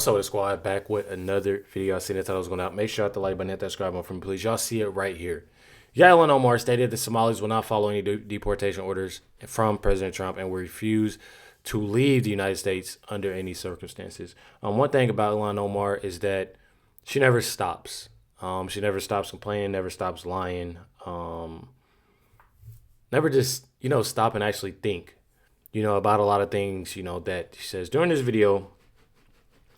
What's up with the squad? Back with another video. I seen the titles going out. Make sure you hit the like button, hit that subscribe button for me, please. Y'all see it right here. Ilhan Omar stated the Somalis will not follow any deportation orders from President Trump and will refuse to leave the United States under any circumstances. One thing about Ilhan Omar is that she never stops. She never stops complaining, never stops lying. Never just, stop and actually think, about a lot of things, that she says. During this video,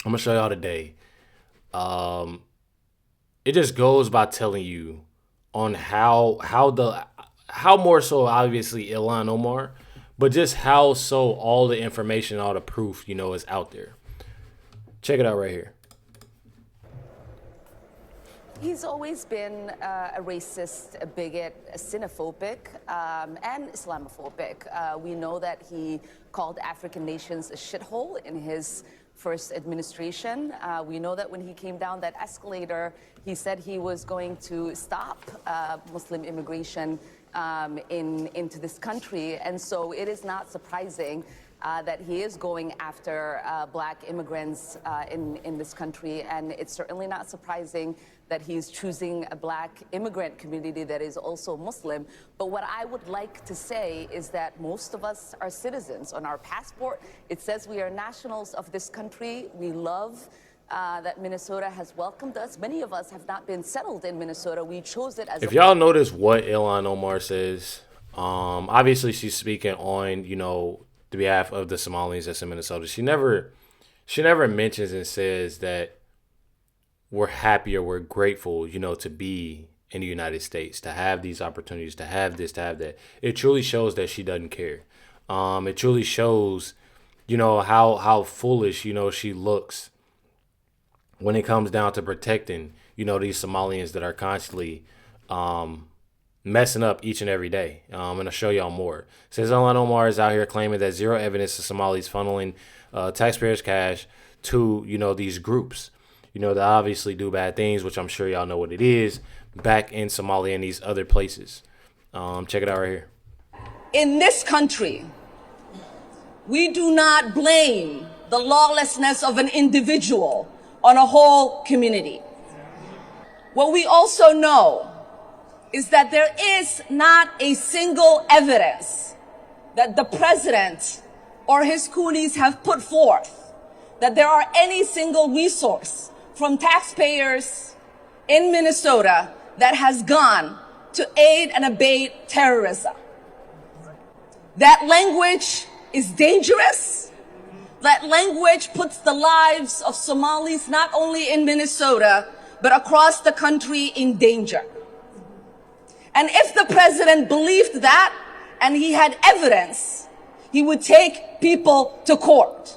I'm going to show y'all today. It just goes by telling you on how more so obviously Ilhan Omar, but just how so all the information, all the proof, is out there. Check it out right here. He's always been a racist, a bigot, a xenophobic, and Islamophobic. We know that he called African nations a shithole in his first administration. We know that when he came down that escalator, he said he was going to stop Muslim immigration into this country. And so it is not surprising that he is going after black immigrants in this country. And it's certainly not surprising that he's choosing a black immigrant community that is also Muslim. But what I would like to say is that most of us are citizens. On our passport, it says we are nationals of this country. We love that Minnesota has welcomed us. Many of us have not been settled in Minnesota. We chose it as if y'all notice what Ilhan Omar says, obviously she's speaking on, the behalf of the Somalis that's in Minnesota. She never mentions and says that we're happy or we're grateful, to be in the United States, to have these opportunities, to have this, to have that. It truly shows that she doesn't care. It truly shows, how foolish, she looks when it comes down to protecting, these Somalians that are constantly messing up each and every day. I'm going to show y'all more. It says Ilhan Omar is out here claiming that zero evidence of Somalis funneling taxpayers' cash to, these groups, that obviously do bad things, which I'm sure y'all know what it is, back in Somalia and these other places. Check it out right here. In this country, we do not blame the lawlessness of an individual on a whole community. What we also know is that there is not a single evidence that the president or his coonies have put forth that there are any single resource from taxpayers in Minnesota that has gone to aid and abet terrorism. That language is dangerous. That language puts the lives of Somalis not only in Minnesota, but across the country in danger. And if the president believed that and he had evidence, he would take people to court.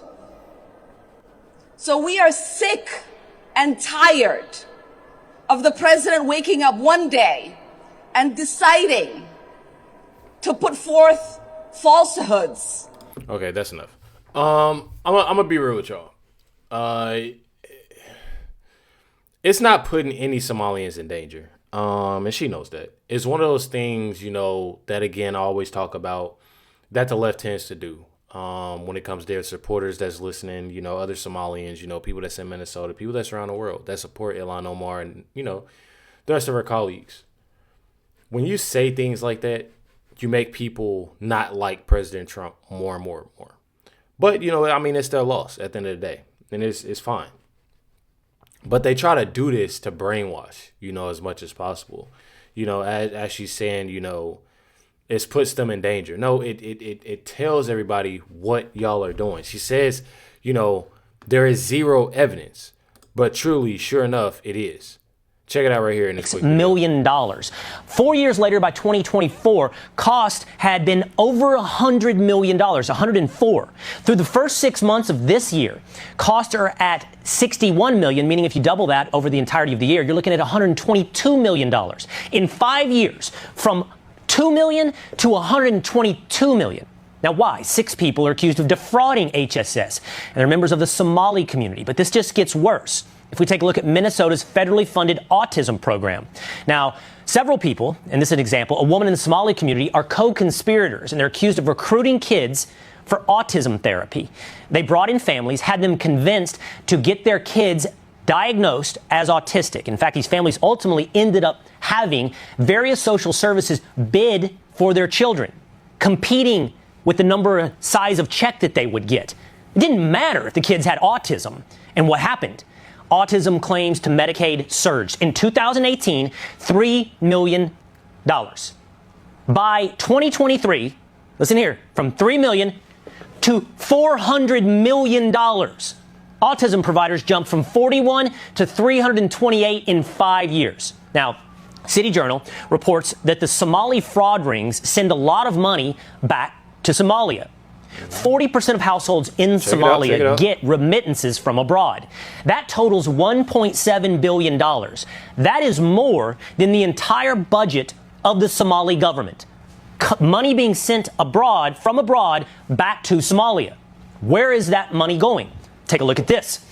So we are sick and tired of the president waking up one day and deciding to put forth falsehoods. Okay, that's enough. I'm gonna be real with y'all. It's not putting any Somalians in danger. And she knows that. It's one of those things, that again I always talk about that the left tends to do. When it comes to their supporters that's listening, other Somalians, people that's in Minnesota, people that's around the world that support Ilhan Omar and, the rest of her colleagues. When you say things like that, you make people not like President Trump more and more and more. But, it's their loss at the end of the day. And it's fine. But they try to do this to brainwash, as much as possible. As she's saying, it puts them in danger. No, it tells everybody what y'all are doing. She says, there is zero evidence. But truly, sure enough, it is. Check it out right here in this quick $6 million. 4 years later, by 2024, cost had been over $100 million, 104. Through the first 6 months of this year, costs are at $61 million, meaning if you double that over the entirety of the year, you're looking at $122 million. In 5 years, from $2 million to $122 million. Now, why? 6 people are accused of defrauding HSS, and they're members of the Somali community. But this just gets worse. If we take a look at Minnesota's federally funded autism program. Now, several people, and this is an example, a woman in the Somali community, are co-conspirators, and they're accused of recruiting kids for autism therapy. They brought in families, had them convinced to get their kids diagnosed as autistic. In fact, these families ultimately ended up having various social services bid for their children, competing with the number size of check that they would get. It didn't matter if the kids had autism. And what happened? Autism claims to Medicaid surged. In 2018, $3 million. By 2023, listen here, from $3 million to $400 million. Autism providers jumped from 41 to 328 in 5 years. Now, City Journal reports that the Somali fraud rings send a lot of money back to Somalia. 40% of households in Somalia get remittances from abroad. That totals $1.7 billion. That is more than the entire budget of the Somali government. Money being sent abroad, from abroad, back to Somalia. Where is that money going? Take a look at this.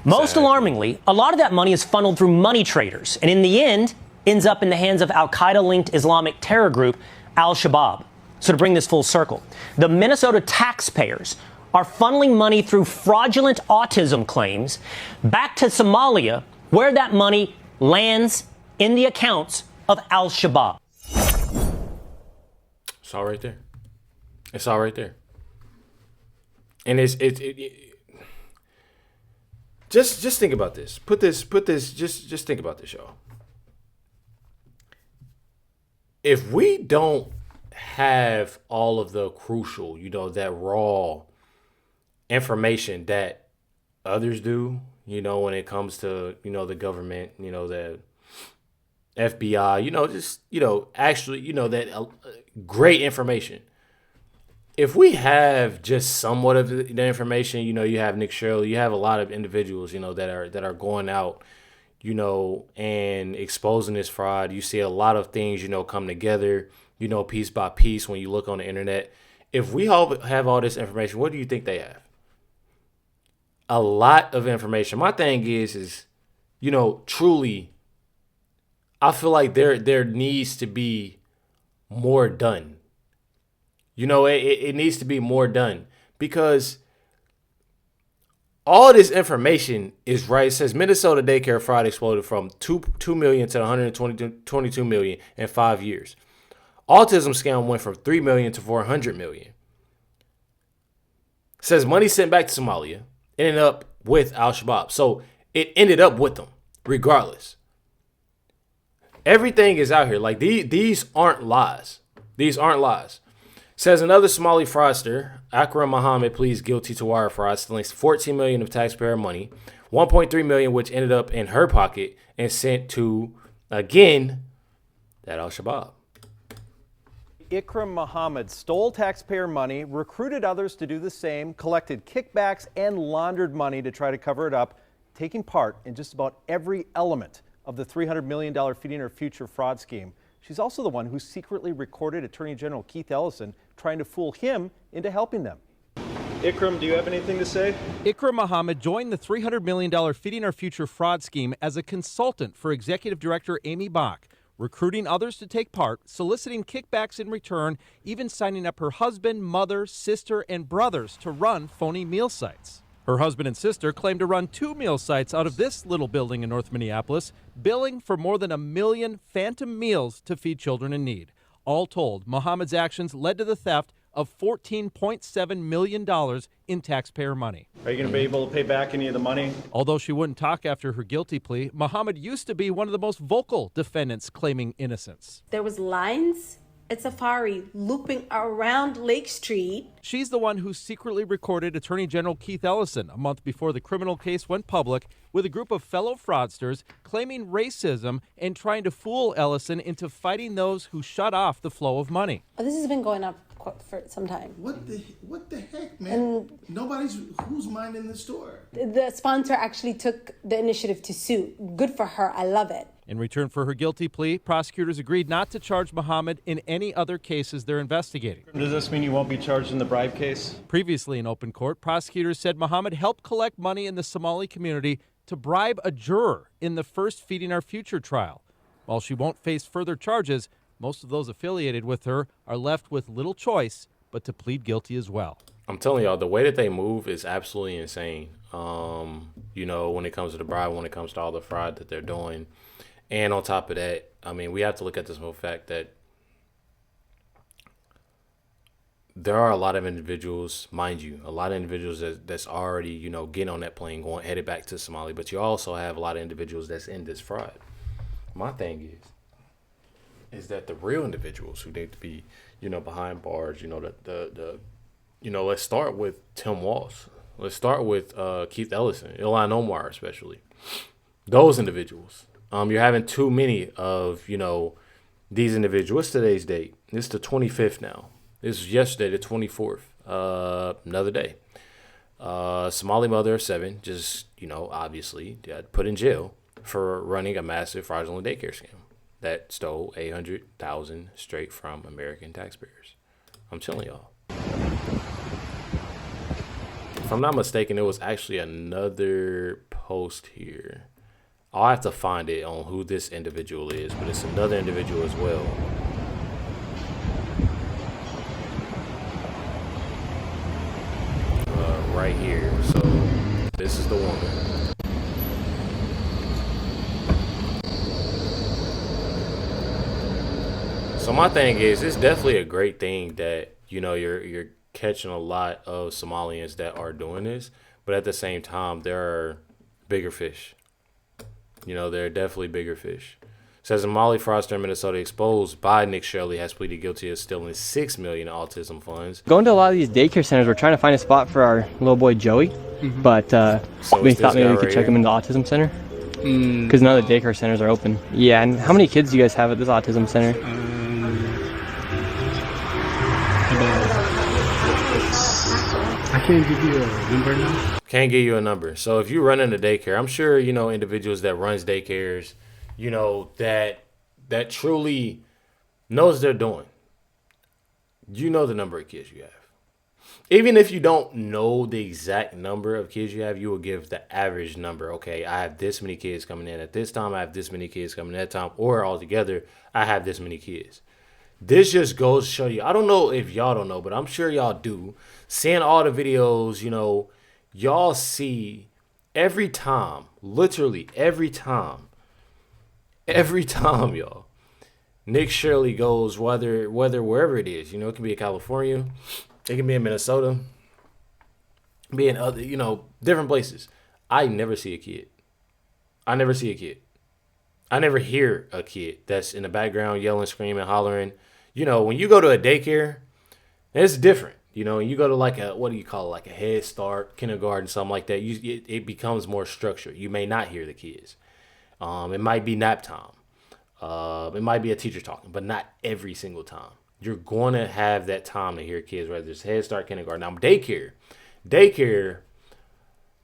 Most alarmingly, a lot of that money is funneled through money traders, and in the end, ends up in the hands of al-Qaeda-linked Islamic terror group Al-Shabaab. So to bring this full circle, the Minnesota taxpayers are funneling money through fraudulent autism claims back to Somalia, where that money lands in the accounts of Al-Shabaab. It's all right there. It's all right there. And just think about this. Just think about this, y'all. If we don't have all of the crucial, that raw information that others do, when it comes to, the government, the FBI, actually, that great information. If we have just somewhat of the information, you have Nick Sherrill, you have a lot of individuals, that are going out, and exposing this fraud. You see a lot of things, come together, piece by piece when you look on the internet. If we all have all this information, what do you think they have? A lot of information. My thing is, truly, I feel like there needs to be more done. It needs to be more done, because all this information is right. It says Minnesota daycare fraud exploded from 2 million to 122 million in 5 years. Autism scam went from 3 million to 400 million. It says money sent back to Somalia ended up with Al-Shabaab. So it ended up with them regardless. Everything is out here. Like these aren't lies. These aren't lies. Says another Somali fraudster, Akram Mohammed, pleads guilty to wire fraud, stealing $14 million of taxpayer money, $1.3 million which ended up in her pocket and sent to, again, that Al-Shabaab. Ikram Muhammad stole taxpayer money, recruited others to do the same, collected kickbacks and laundered money to try to cover it up, taking part in just about every element of the $300 million Feeding Our Future fraud scheme. She's also the one who secretly recorded Attorney General Keith Ellison trying to fool him into helping them. Ikram, do you have anything to say? Ikram Muhammad joined the $300 million Feeding Our Future fraud scheme as a consultant for Executive Director Amy Bach, recruiting others to take part, soliciting kickbacks in return, even signing up her husband, mother, sister, and brothers to run phony meal sites. Her husband and sister claim to run 2 meal sites out of this little building in North Minneapolis, billing for more than 1 million phantom meals to feed children in need. All told, Muhammad's actions led to the theft of $14.7 million in taxpayer money. Are you going to be able to pay back any of the money? Although she wouldn't talk after her guilty plea, Muhammad used to be one of the most vocal defendants claiming innocence. There was lines at Safari looping around Lake Street. She's the one who secretly recorded Attorney General Keith Ellison a month before the criminal case went public with a group of fellow fraudsters claiming racism and trying to fool Ellison into fighting those who shut off the flow of money. This has been going up for some time. What the heck, man? Who's minding the store? The sponsor actually took the initiative to sue. Good for her. I love it. In return for her guilty plea, prosecutors agreed not to charge Muhammad in any other cases they're investigating. Does this mean you won't be charged in the bribe case? Previously in open court, prosecutors said Muhammad helped collect money in the Somali community to bribe a juror in the first Feeding Our Future trial. While she won't face further charges, most of those affiliated with her are left with little choice but to plead guilty as well. I'm telling y'all, the way that they move is absolutely insane. When it comes to the bribe, when it comes to all the fraud that they're doing. And on top of that, I mean, we have to look at this whole fact that there are a lot of individuals, mind you, a lot of individuals that's already, getting on that plane, headed back to Somalia. But you also have a lot of individuals that's in this fraud. My thing is that the real individuals who need to be, behind bars, let's start with Tim Walsh. Let's start with Keith Ellison, Ilhan Omar especially. Those individuals. You're having too many of, these individuals. What's today's date? It's the 25th now. This was yesterday, the 24th. Another day. Somali mother of 7, just, obviously got put in jail for running a massive fraudulent daycare scam that stole $800,000 straight from American taxpayers. I'm telling y'all. If I'm not mistaken, it was actually another post here. I'll have to find it on who this individual is, but it's another individual as well. Right here. So this is the woman. So my thing is, it's definitely a great thing that you're catching a lot of Somalians that are doing this, but at the same time, there are bigger fish. There are definitely bigger fish. Says Somali fraudster in Minnesota exposed by Nick Shirley has pleaded guilty of stealing $6 million in autism funds. Going to a lot of these daycare centers, we're trying to find a spot for our little boy Joey, but we thought maybe we could check him in the autism center because none of the daycare centers are open. Yeah, and how many kids do you guys have at this autism center? I can't give you a number now. Can't give you a number. So if you run into daycare, I'm sure individuals that runs daycares, that truly knows they're doing. The number of kids you have. Even if you don't know the exact number of kids you have, you will give the average number. Okay, I have this many kids coming in at this time. I have this many kids coming in at that time. Or altogether, I have this many kids. This just goes to show you. I don't know if y'all don't know, but I'm sure y'all do. Seeing all the videos, y'all see every time, literally every time, y'all, Nick Shirley goes, whether wherever it is, it can be in California, it can be in Minnesota, be in other, different places. I never see a kid. I never hear a kid that's in the background yelling, screaming, hollering. When you go to a daycare, it's different. When you go to like a Head Start, kindergarten, something like that, it becomes more structured. You may not hear the kids. It might be nap time. It might be a teacher talking, but not every single time. You're going to have that time to hear kids, whether it's Head Start, kindergarten. Now, daycare,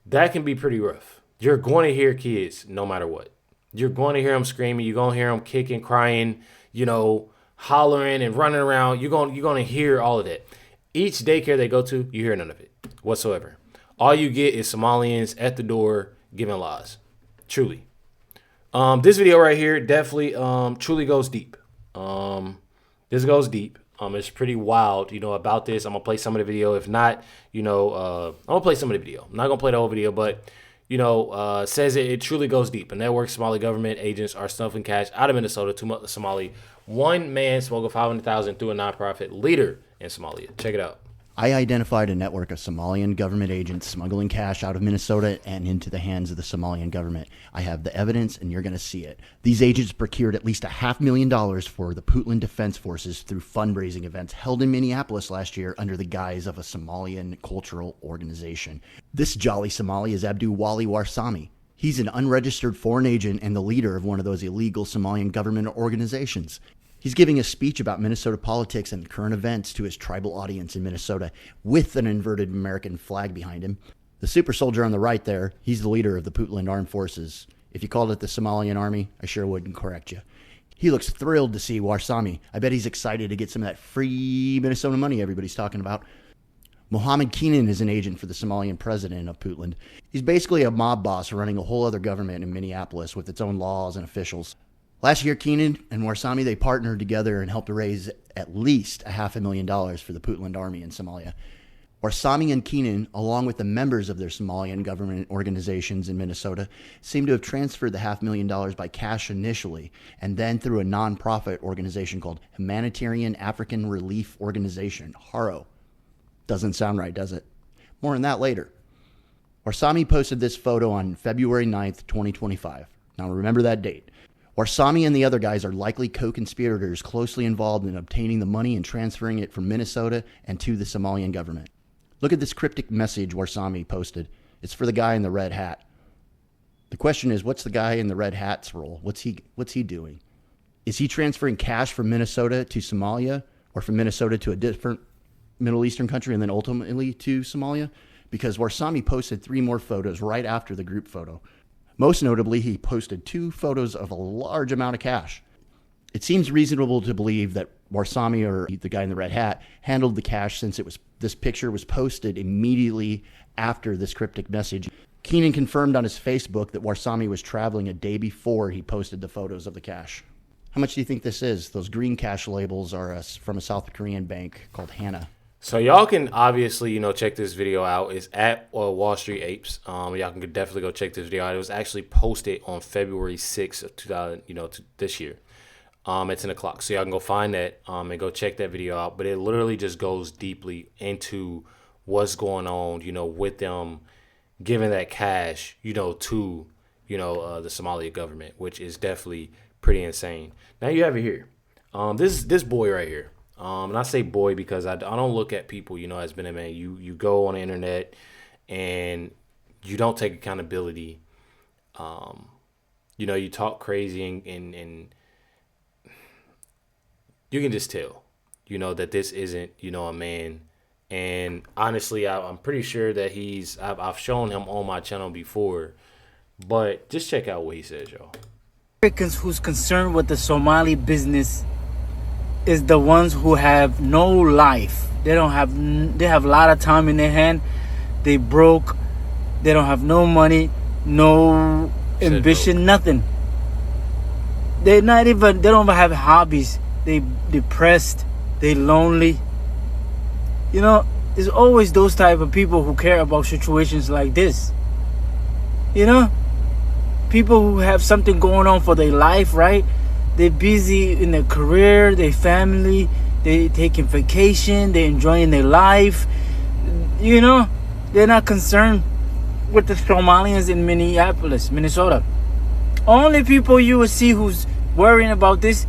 that can be pretty rough. You're going to hear kids no matter what. You're going to hear them screaming. You're going to hear them kicking, crying, hollering and running around. You're going to hear all of that. Each daycare they go to, you hear none of it whatsoever. All you get is Somalians at the door giving lies. Truly. This video right here definitely truly goes deep. This goes deep. It's pretty wild, about this. I'm going to play some of the video. If not, I'm going to play some of the video. I'm not going to play the whole video, but, says it truly goes deep. A network Somali government agents are snuffing cash out of Minnesota to Somali. One man smuggled $500,000 through a nonprofit leader in Somalia. Check it out. I identified a network of Somalian government agents smuggling cash out of Minnesota and into the hands of the Somalian government. I have the evidence, and you're going to see it. These agents procured at least $500,000 for the Puntland Defense Forces through fundraising events held in Minneapolis last year under the guise of a Somalian cultural organization. This jolly Somali is Abdul Wali Warsami. He's an unregistered foreign agent and the leader of one of those illegal Somalian government organizations. He's giving a speech about Minnesota politics and current events to his tribal audience in Minnesota with an inverted American flag behind him. The super soldier on the right there, he's the leader of the Puntland Armed Forces. If you called it the Somalian Army, I sure wouldn't correct you. He looks thrilled to see Warsami. I bet he's excited to get some of that free Minnesota money everybody's talking about. Mohammed Keenan is an agent for the Somalian president of Puntland. He's basically a mob boss running a whole other government in Minneapolis with its own laws and officials. Last year, Keenan and Warsami, they partnered together and helped raise at least $500,000 for the Puntland Army in Somalia. Warsami and Keenan, along with the members of their Somalian government organizations in Minnesota, seem to have transferred the $500,000 by cash initially, and then through a nonprofit organization called Humanitarian African Relief Organization, HARO. Doesn't sound right, does it? More on that later. Warsami posted this photo on February 9th, 2025. Now remember that date. Warsami and the other guys are likely co-conspirators closely involved in obtaining the money and transferring it from Minnesota and to the Somalian government. Look at this cryptic message Warsami posted. It's for the guy in the red hat. The question is, what's the guy in the red hat's role? What's he doing? Is he transferring cash from Minnesota to Somalia, or from Minnesota to a different Middle Eastern country and then ultimately to Somalia? Because Warsami posted 3 more photos right after the group photo. Most notably, he posted 2 photos of a large amount of cash. It seems reasonable to believe that Warsami, or the guy in the red hat, handled the cash since this picture was posted immediately after this cryptic message. Keenan confirmed on his Facebook that Warsami was traveling a day before he posted the photos of the cash. How much do you think this is? Those green cash labels are from a South Korean bank called Hana. So y'all can obviously, check this video out. It's at Wall Street Apes. Y'all can definitely go check this video out. It was actually posted on February 6th of 2000, this year. At 10 o'clock. So y'all can go find that and go check that video out. But it literally just goes deeply into what's going on, with them giving that cash, to, the Somali government, which is definitely pretty insane. Now you have it here. This boy right here. And I say boy because I don't look at people, as being a man. You go on the internet and you don't take accountability. You talk crazy and you can just tell, that this isn't, a man. And honestly, I'm pretty sure that I've shown him on my channel before, but just check out what he says, y'all. Americans who's concerned with the Somali business is the ones who have no life. They have a lot of time in their hand. They broke. They don't have no money, no ambition, nothing. They don't even have hobbies. They depressed, they lonely. It's always those type of people who care about situations like this. People who have something going on for their life, right? They're busy in their career, their family, they taking vacation, they're enjoying their life. They're not concerned with the Somalians in Minneapolis, Minnesota. Only people you will see who's worrying about this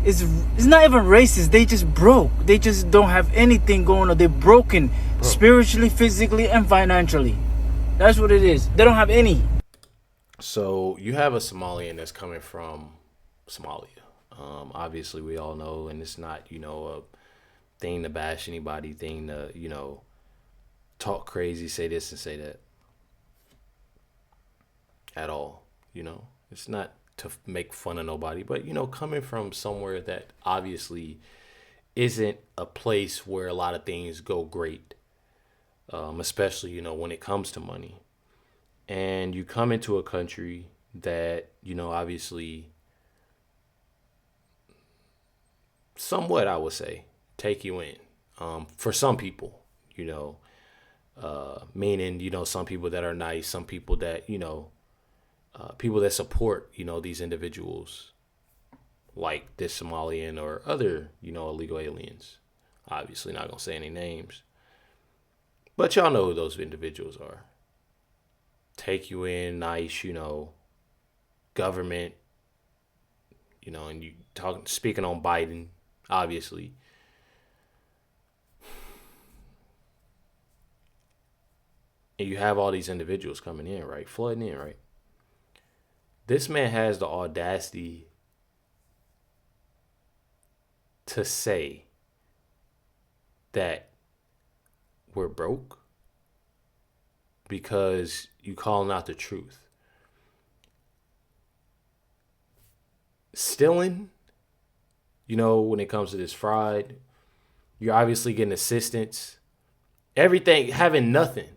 it's not even racist. They just broke. They just don't have anything going on. They're broken spiritually, physically, and financially. That's what it is. They don't have any. So you have a Somalian that's coming from Somalia. Obviously, we all know, and it's not, a thing to bash anybody, thing to, talk crazy, say this and say that. At all, It's not to make fun of nobody, but coming from somewhere that obviously isn't a place where a lot of things go great, especially when it comes to money, and you come into a country that obviously somewhat, I would say, take you in, for some people, meaning some people that are nice, some people that people that support, these individuals like this Somalian or other, illegal aliens. Obviously not going to say any names. But y'all know who those individuals are. Take you in, nice, government, and you speaking on Biden, obviously. And you have all these individuals coming in, right? Flooding in, right? This man has the audacity to say that we're broke because you calling out the truth. Stealing, when it comes to this fraud, you're obviously getting assistance. Everything, having nothing.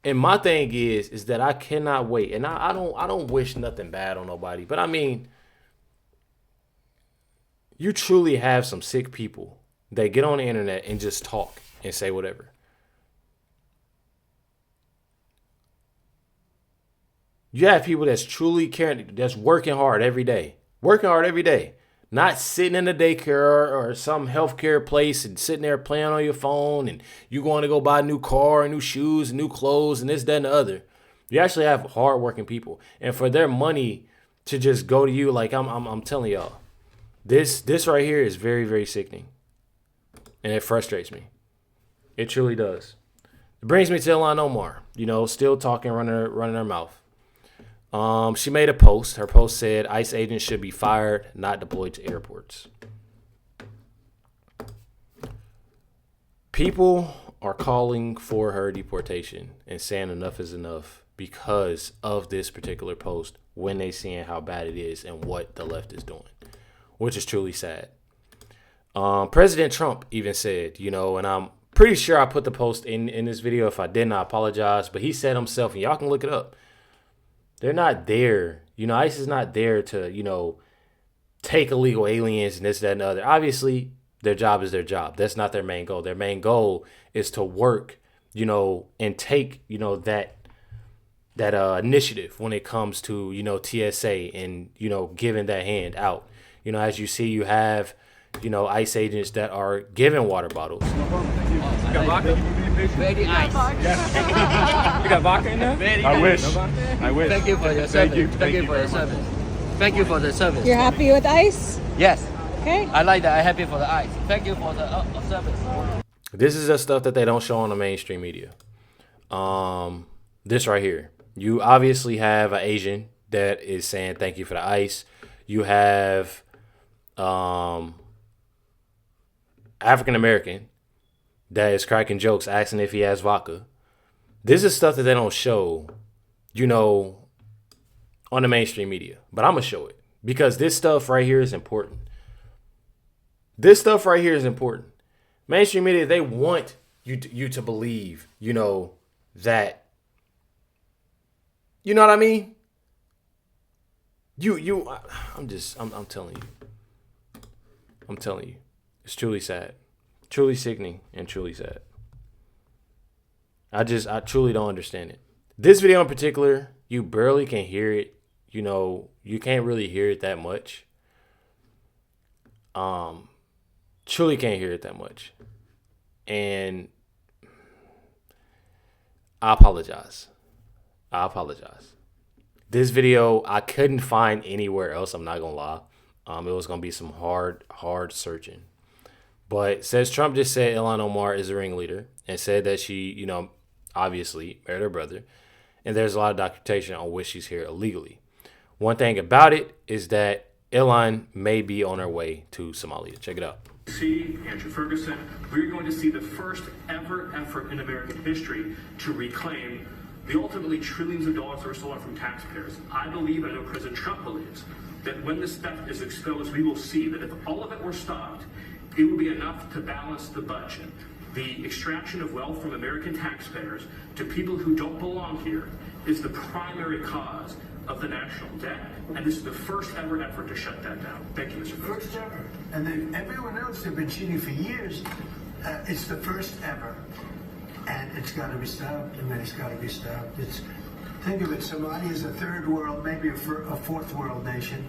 And my thing is that I cannot wait. And I don't wish nothing bad on nobody. But I mean, You truly have some sick people that get on the internet and just talk and say whatever. You have people that's truly caring, that's working hard every day. Not sitting in a daycare or some healthcare place and sitting there playing on your phone and you going to go buy a new car and new shoes and new clothes and this, that, and the other. You actually have hardworking people. And for their money to just go to you, like I'm telling y'all, this right here is very, very sickening. And it frustrates me. It truly does. It brings me to Ilhan Omar, still talking, running her mouth. She made a post. Her post said ICE agents should be fired, not deployed to airports. People are calling for her deportation and saying enough is enough because of this particular post when they seeing how bad it is and what the left is doing, which is truly sad. President Trump even said, and I'm pretty sure I put the post in this video. If I didn't, I apologize. But he said himself, and y'all can look it up. They're not there. ICE is not there to, take illegal aliens and this, that, and the other. Obviously, their job is their job. That's not their main goal. Their main goal is to work, and take, that initiative when it comes to, TSA and, giving that hand out. As you see, you have, ICE agents that are giving water bottles. You got vodka? Very nice. You got vodka in there? Very I wish. I wish. Thank you for your service. Thank you for your service. Thank you for the service. You're happy with ICE? Yes. Okay. I like that. I'm happy for the ICE. Thank you for the service. This is the stuff that they don't show on the mainstream media. This right here. You obviously have an Asian that is saying thank you for the ICE. You have African American that is cracking jokes, asking if he has vodka. This is stuff that they don't show, on the mainstream media. But I'm going to show it because this stuff right here is important. Mainstream media, they want you to believe, that, you know what I mean? I'm telling you. It's truly sad. Truly sickening and truly sad. I truly don't understand it. This video in particular, you barely can hear it. You can't really hear it that much. Truly can't hear it that much. And I apologize. This video, I couldn't find anywhere else. I'm not going to lie. It was going to be some hard searching. But says Trump just said Ilhan Omar is a ringleader and said that she, obviously married her brother. And there's a lot of documentation on which she's here illegally. One thing about it is that Ilhan may be on her way to Somalia. Check it out. See, Andrew Ferguson, we're going to see the first ever effort in American history to reclaim the ultimately trillions of dollars that were stolen from taxpayers. I believe, I know President Trump believes, that when this theft is exposed, we will see that if all of it were stopped, it would be enough to balance the budget. The extraction of wealth from American taxpayers to people who don't belong here is the primary cause of the national debt, and this is the first ever effort to shut that down. Thank you, Mr. President. First ever. And then everyone else have been cheating for years. It's the first ever. And it's got to be stopped, and then it's got to be stopped. Think of it, Somalia is a third world, maybe a fourth world nation.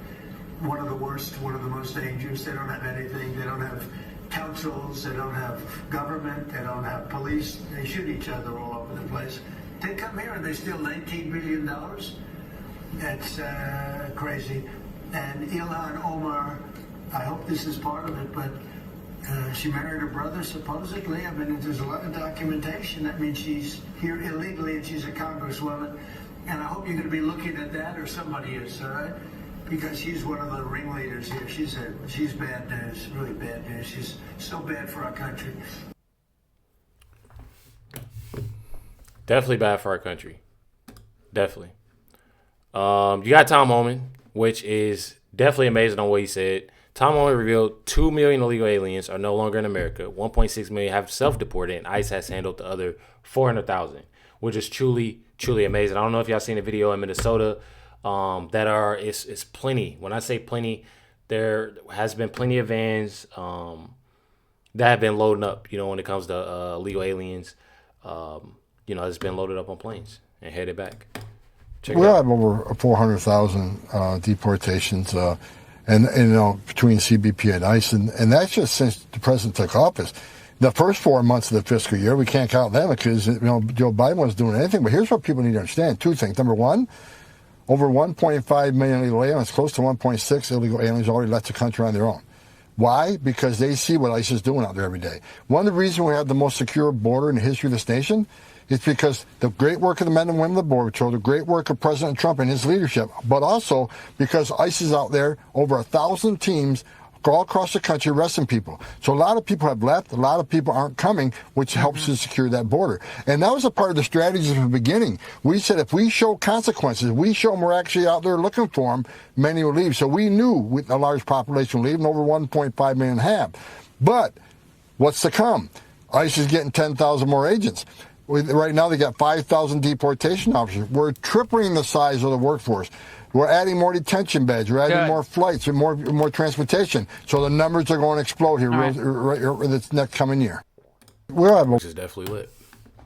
One of the worst, one of the most dangerous. They don't have anything. They don't have councils. They don't have government. They don't have police. They shoot each other all over the place. They come here and they steal $19 billion. That's crazy. And Ilhan Omar, I hope this is part of it, but she married her brother, supposedly. I mean, there's a lot of documentation. That means she's here illegally and she's a congresswoman. And I hope you're going to be looking at that, or somebody is, all right? Because she's one of the ringleaders here. She's bad news, really bad news. She's so bad for our country. Definitely bad for our country. Definitely. You got Tom Homan, which is definitely amazing on what he said. Tom Homan revealed 2 million illegal aliens are no longer in America. 1.6 million have self-deported, and ICE has handled the other 400,000, which is truly, truly amazing. I don't know if y'all seen a video in Minnesota. It's plenty. When I say plenty, there has been plenty of vans that have been loading up, when it comes to illegal aliens. It's been loaded up on planes and headed back. We have over 400,000 deportations, between CBP and ICE, and that's just since the president took office. The first 4 months of the fiscal year, we can't count them because Joe Biden wasn't doing anything. But here's what people need to understand: 2 things. Number one, over 1.5 million illegal aliens, close to 1.6 illegal aliens already left the country on their own. Why? Because they see what ICE is doing out there every day. One of the reasons we have the most secure border in the history of this nation is because the great work of the men and women of the Border Patrol, the great work of President Trump and his leadership, but also because ICE is out there, over 1,000 teams all across the country arresting people. So a lot of people have left, a lot of people aren't coming, which helps to secure that border. And that was a part of the strategy from the beginning. We said if we show consequences, we show them we're actually out there looking for them, many will leave. So we knew a large population will leave, and over 1.5 million have. But what's to come? ICE is getting 10,000 more agents. Right now they got 5,000 deportation officers. We're tripling the size of the workforce. We're adding more detention beds. We're adding more flights and more transportation. So the numbers are going to explode here this next coming year. Which is definitely lit.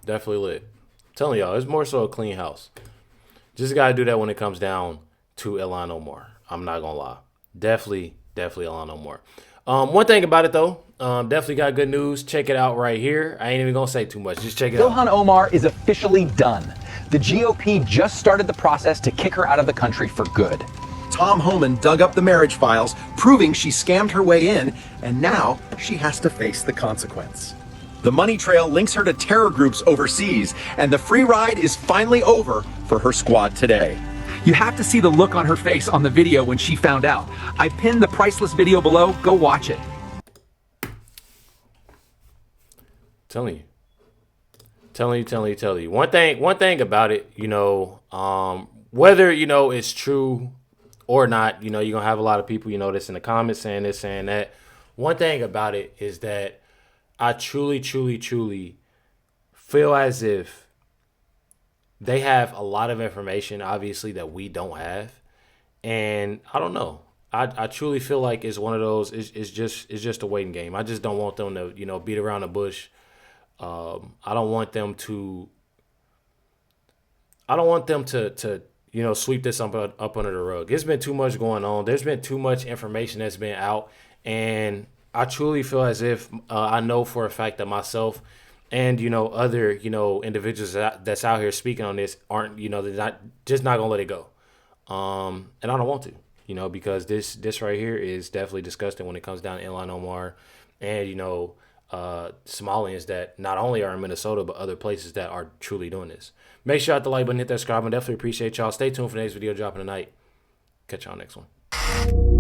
Definitely lit. I'm telling y'all, it's more so a clean house. Just got to do that when it comes down to Ilhan Omar. I'm not going to lie. Definitely Ilhan Omar. One thing about it, though, definitely got good news. Check it out right here. I ain't even going to say too much. Just check it out. Ilhan Omar is officially done. The GOP just started the process to kick her out of the country for good. Tom Homan dug up the marriage files, proving she scammed her way in, and now she has to face the consequence. The money trail links her to terror groups overseas, and the free ride is finally over for her squad today. You have to see the look on her face on the video when she found out. I pinned the priceless video below. Go watch it. Telling you. One thing about it, whether, it's true or not, you're going to have a lot of people, that's in the comments saying this, saying that. One thing about it is that I truly feel as if they have a lot of information, obviously, that we don't have. And I don't know. I truly feel like it's one of those, it's just a waiting game. I just don't want them to, beat around the bush. I don't want them to sweep this up under the rug. There's been too much going on. There's been too much information that's been out. And I truly feel as if I know for a fact that myself and, other, individuals that's out here speaking on this aren't, they're not going to let it go. And I don't want to, because this right here is definitely disgusting when it comes down to Ilhan Omar and, Somalians that not only are in Minnesota, but other places that are truly doing this. Make sure you hit the like button, hit that subscribe, and definitely appreciate y'all. Stay tuned for the next video dropping tonight. Catch y'all next one.